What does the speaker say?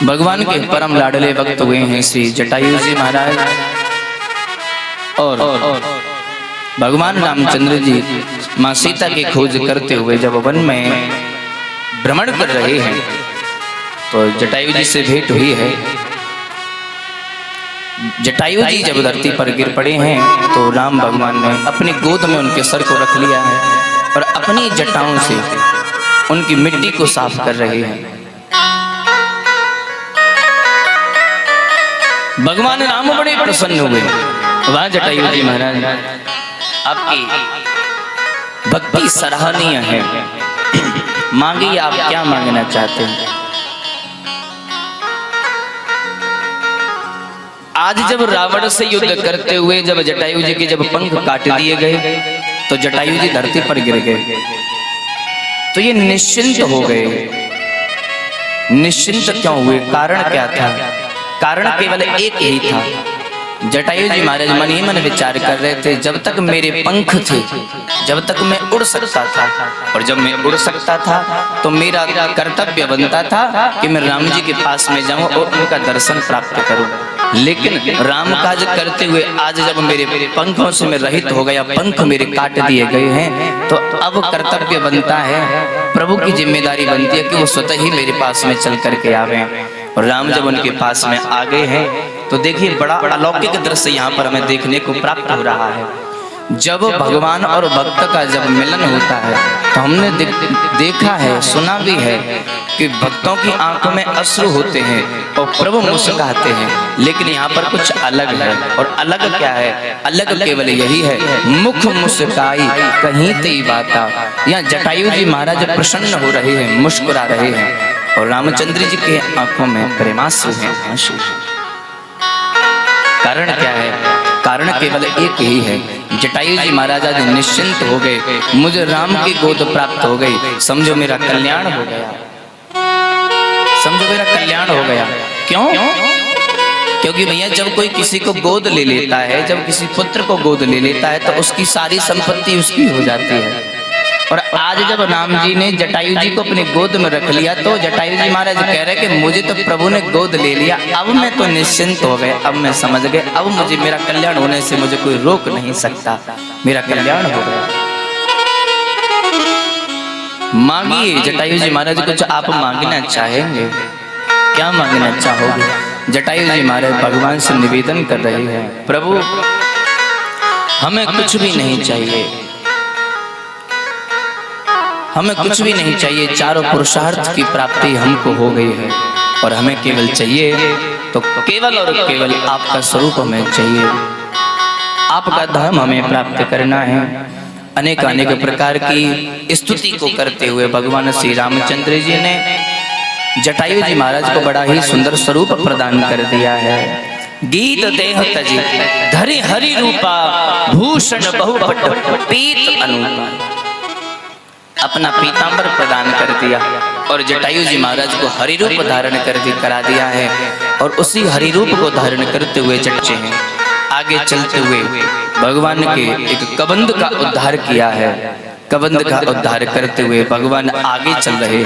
भगवान के परम लाडले भक्त हुए हैं श्री जटायु जी महाराज और भगवान रामचंद्र जी माँ सीता की खोज करते हुए जब वन में भ्रमण कर रहे हैं तो जटायु जी से भेंट हुई है। जटायु जी जब धरती पर गिर पड़े हैं तो राम भगवान ने अपनी गोद में उनके सर को रख लिया है और अपनी जटाओं से उनकी मिट्टी को साफ कर रहे हैं। भगवान राम बड़े प्रसन्न हुए। वाह जटायु जी महाराज, आपकी भक्ति सराहनीय है। मांगिए, आप क्या मांगना चाहते हैं। आज जब रावण से युद्ध करते हुए जब जटायु जी के जब पंख काट दिए गए तो जटायु जी धरती पर गिर गए, तो ये निश्चिंत हो गए। निश्चिंत क्यों हुए? कारण क्या था? कारण केवल एक ही था। जटायु जी महाराज मन ही मन विचार कर रहे थे, जब तक मेरे पंख थे, जब तक मैं उड़ सकता था, और जब मैं उड़ सकता था तो मेरा कर्तव्य बनता था कि मैं राम जी के पास में जाऊं और उनका दर्शन प्राप्त करूं। लेकिन राम काज करते हुए आज जब मेरे पंखों से मैं रहित हो गया, पंख मेरे काट दिए गए हैं, तो अब कर्तव्य बनता है, प्रभु की जिम्मेदारी बनती है कि वो स्वतः ही मेरे पास में चल करके आवे। और राम जब उनके पास में आ गए हैं तो देखिए बड़ा अलौकिक दृश्य यहाँ पर हमें देखने को प्राप्त हो रहा है। जब भगवान और भक्त का जब मिलन होता है तो हमने देखा है, सुना भी है कि भक्तों की आंखों में अश्रु होते हैं और प्रभु मुस्कुराते हैं। लेकिन यहाँ पर कुछ अलग है, और अलग क्या है? अलग केवल यही है, मुख मुस्काई कहीं तेरी बाता। यहाँ जटायु जी महाराज प्रसन्न हो रहे हैं, मुस्कुरा रहे हैं, और रामचंद्र जी के आंखों में प्रेमाश्रु हैं। कारण क्या है? कारण केवल एक ही है। जटायु जी महाराज आज निश्चिंत हो गए, मुझे राम की गोद प्राप्त हो गई, समझो मेरा कल्याण हो गया, समझो मेरा कल्याण हो गया। क्यों? क्योंकि भैया जब कोई किसी को गोद ले लेता है, जब किसी पुत्र को गोद ले लेता है तो उसकी सारी संपत्ति उसकी हो जाती है। और आज जब राम जी ने जटायु जी को अपनी गोद में रख लिया तो जटायु जी महाराज कह रहे कि मुझे तो प्रभु ने गोद ले लिया, अब मैं तो निश्चिंत हो गए, अब मैं समझ गए, अब मुझे मेरा कल्याण होने से मुझे कोई रोक नहीं सकता, मेरा कल्याण हो गया। मांगिए जटायु जी महाराज, कुछ आप मांगना चाहेंगे? क्या मांगना चाहोगे? जटायु जी महाराज भगवान से निवेदन कर रहे हैं, प्रभु हमें कुछ भी नहीं चाहिए, हमें कुछ भी नहीं चाहिए, चारों पुरुषार्थ की प्राप्ति हमको हो गई है, और हमें केवल चाहिए तो केवल और केवल आपका स्वरूप हमें चाहिए, आपका धर्म हमें प्राप्त करना है। अनेक अनेक प्रकार की स्तुति को करते हुए भगवान श्री रामचंद्र जी ने जटायु जी महाराज को बड़ा ही सुंदर स्वरूप प्रदान कर दिया है। गीत देह तजी धरि हरि रूपा, भूषण बहुपट पीत अनुपा। अपना पीतांबर प्रदान कर दिया और जटायु जी महाराज को हरि रूप धारण करा दिया है, और उसी हरि रूप को धारण करते हुए चचे हैं आगे चलते हुए भगवान के एक कबंध का उद्धार किया है। कबंध का उद्धार करते हुए भगवान आगे चल रहे हैं।